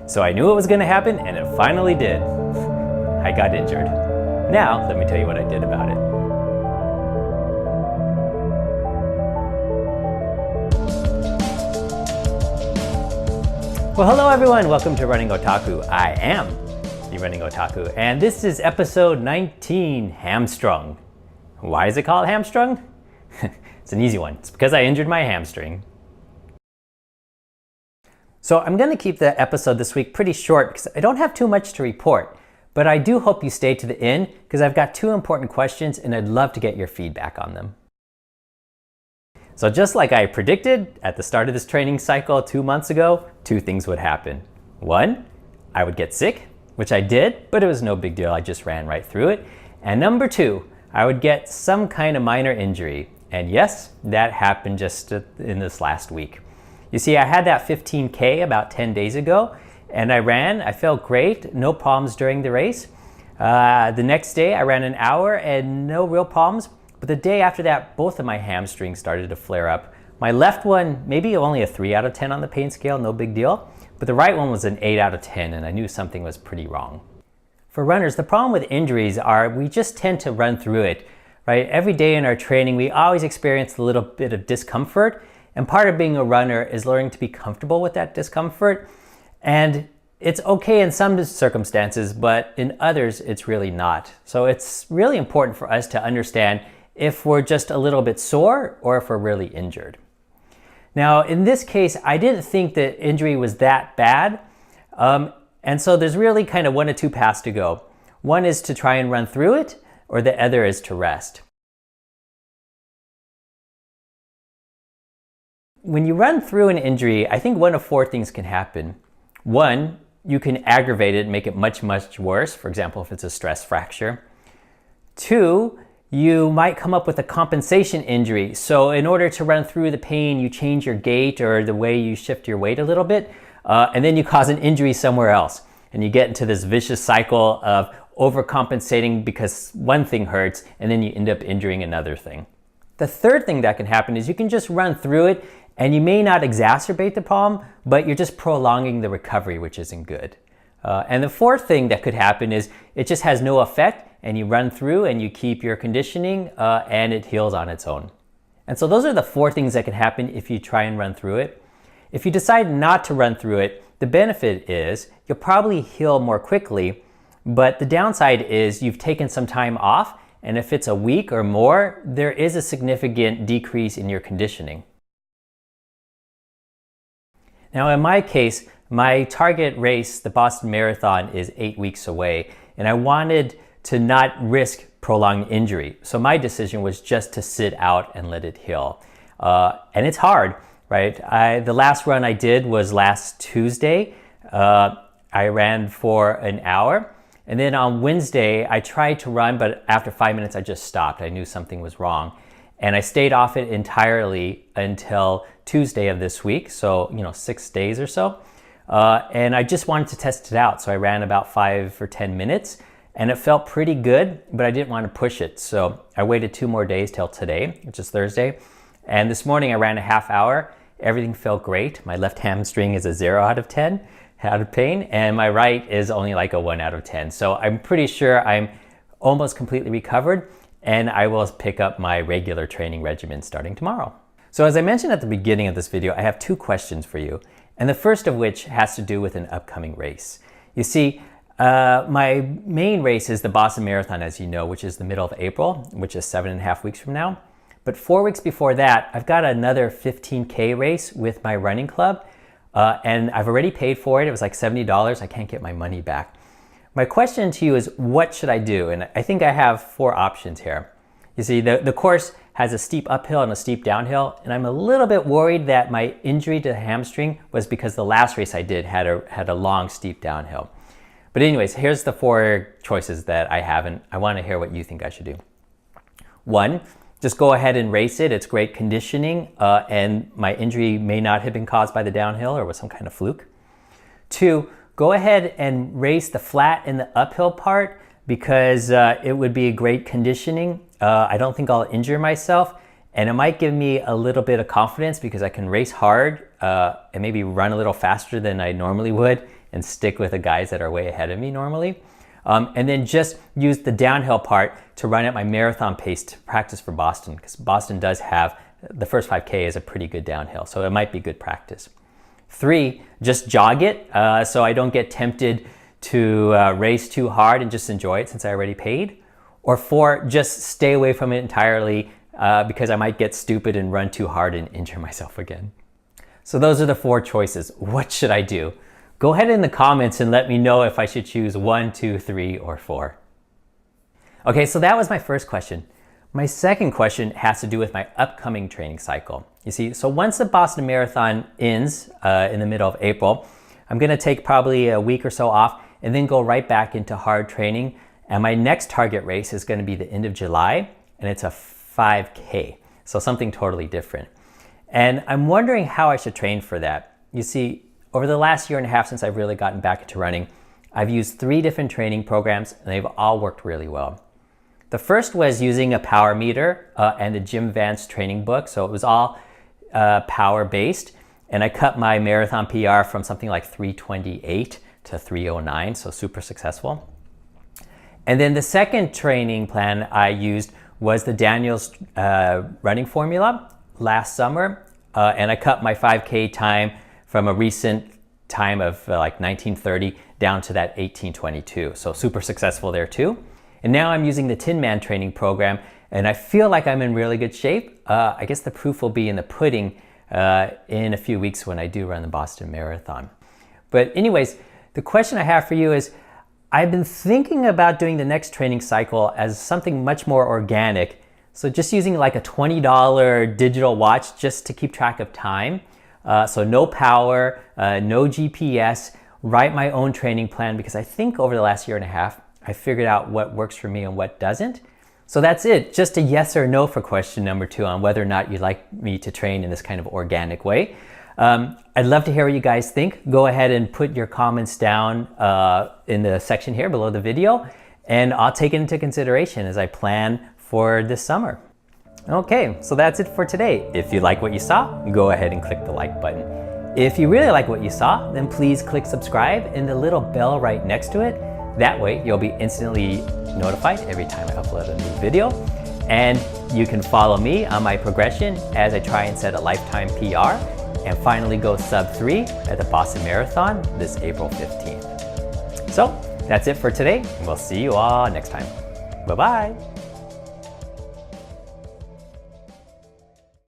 So I knew it was going to happen, and it finally did. I got injured. Now, let me tell you what I did about it. Well, hello everyone, welcome to Running Otaku. I am the Running Otaku, and this is episode 19, Hamstrung. Why is it called Hamstrung? It's an easy one. It's because I injured my hamstring. So I'm going to keep the episode this week pretty short because I don't have too much to report, but I do hope you stay to the end because I've got two important questions and I'd love to get your feedback on them. So just like I predicted at the start of this training cycle 2 months ago, two things would happen. One, I would get sick, which I did, but it was no big deal. I just ran right through it. And number two, I would get some kind of minor injury. And yes, that happened just in this last week. You see, I had that 15K about 10 days ago, and I ran. I felt great, no problems during the race. The next day, I ran an hour and no real problems. But the day after that, both of my hamstrings started to flare up. My left one, maybe only a 3 out of 10 on the pain scale, no big deal. But the right one was an 8 out of 10, and I knew something was pretty wrong. For runners, the problem with injuries are we just tend to run through it, right? Every day in our training, we always experience a little bit of discomfort. And part of being a runner is learning to be comfortable with that discomfort. And it's okay in some circumstances, but in others, it's really not. So it's really important for us to understand if we're just a little bit sore or if we're really injured. Now, in this case, I didn't think the injury was that bad. And so there's really kind of one of two paths to go. One is to try and run through it, or the other is to rest. When you run through an injury, I think one of four things can happen. One, you can aggravate it and make it much, much worse. For example, if it's a stress fracture. Two, you might come up with a compensation injury. So in order to run through the pain, you change your gait or the way you shift your weight a little bit, and then you cause an injury somewhere else. And you get into this vicious cycle of overcompensating because one thing hurts, and then you end up injuring another thing. The third thing that can happen is you can just run through it, and you may not exacerbate the problem, but you're just prolonging the recovery, which isn't good. And the fourth thing that could happen is it just has no effect, and you run through and you keep your conditioning, and it heals on its own. And so those are the four things that can happen if you try and run through it. If you decide not to run through it, the benefit is you'll probably heal more quickly, but the downside is you've taken some time off, and if it's a week or more, there is a significant decrease in your conditioning. Now in my case, my target race, the Boston Marathon, is 8 weeks away, and I wanted to not risk prolonged injury. So my decision was just to sit out and let it heal. And it's hard, right? The last run I did was last Tuesday. I ran for an hour. And then on Wednesday, I tried to run, but after 5 minutes, I just stopped. I knew something was wrong. And I stayed off it entirely until Tuesday of this week. So, 6 days or so. And I just wanted to test it out. So I ran about 5 or 10 minutes and it felt pretty good, but I didn't want to push it. So I waited 2 more days till today, which is Thursday. And this morning I ran a half hour. Everything felt great. My left hamstring is a 0 out of 10. Out of pain, and my right is only like a 1 out of 10. So I'm pretty sure I'm almost completely recovered, and I will pick up my regular training regimen starting tomorrow. So as I mentioned at the beginning of this video, I have 2 questions for you, and the first of which has to do with an upcoming race. You see, my main race is the Boston Marathon, as you know, which is the middle of April, which is 7.5 weeks from now. But 4 weeks before that, I've got another 15K race with my running club. And I've already paid for it. It was like $70. I can't get my money back. My question to you is, what should I do? And I think I have 4 options here. You see, the course has a steep uphill and a steep downhill, and I'm a little bit worried that my injury to the hamstring was because the last race I did had a long, steep downhill. But anyways, here's the 4 choices that I have, and I want to hear what you think I should do. 1, just go ahead and race it. It's great conditioning, and my injury may not have been caused by the downhill or was some kind of fluke. 2, go ahead and race the flat and the uphill part because it would be a great conditioning. I don't think I'll injure myself, And it might give me a little bit of confidence because I can race hard and maybe run a little faster than I normally would and stick with the guys that are way ahead of me normally. And then just use the downhill part to run at my marathon pace to practice for Boston, because Boston does have the first 5K is a pretty good downhill, so it might be good practice. 3, just jog it so I don't get tempted to race too hard and just enjoy it since I already paid. Or 4, just stay away from it entirely because I might get stupid and run too hard and injure myself again. So those are the 4 choices. What should I do? Go ahead in the comments and let me know if I should choose 1, 2, 3, or 4. Okay, so that was my first question. My second question has to do with my upcoming training cycle. You see, so once the Boston Marathon ends in the middle of April, I'm gonna take probably a week or so off and then go right back into hard training. And my next target race is gonna be the end of July, and it's a 5K, so something totally different. And I'm wondering how I should train for that. You see, over the last year and a half since I've really gotten back into running, I've used 3 different training programs and they've all worked really well. The first was using a power meter and the Jim Vance training book. So it was all power based, and I cut my marathon PR from something like 3:28 to 3:09, so super successful. And then the second training plan I used was the Daniels running formula last summer, and I cut my 5K time from a recent time of like 1930 down to that 1822. So super successful there too. And now I'm using the Tin Man training program, and I feel like I'm in really good shape. I guess the proof will be in the pudding in a few weeks when I do run the Boston Marathon. But anyways, the question I have for you is, I've been thinking about doing the next training cycle as something much more organic. So just using like a $20 digital watch just to keep track of time. So no power, no GPS, write my own training plan, because I think over the last year and a half, I figured out what works for me and what doesn't. So that's it, just a yes or no for question number 2 on whether or not you'd like me to train in this kind of organic way. I'd love to hear what you guys think. Go ahead and put your comments down in the section here below the video, and I'll take it into consideration as I plan for this summer. Okay, so that's it for today. If you like what you saw, go ahead and click the like button. If you really like what you saw, then please click subscribe and the little bell right next to it. That way you'll be instantly notified every time I upload a new video. And you can follow me on my progression as I try and set a lifetime PR and finally go sub-3 at the Boston Marathon this April 15th. So that's it for today, and we'll see you all next time. Bye-bye.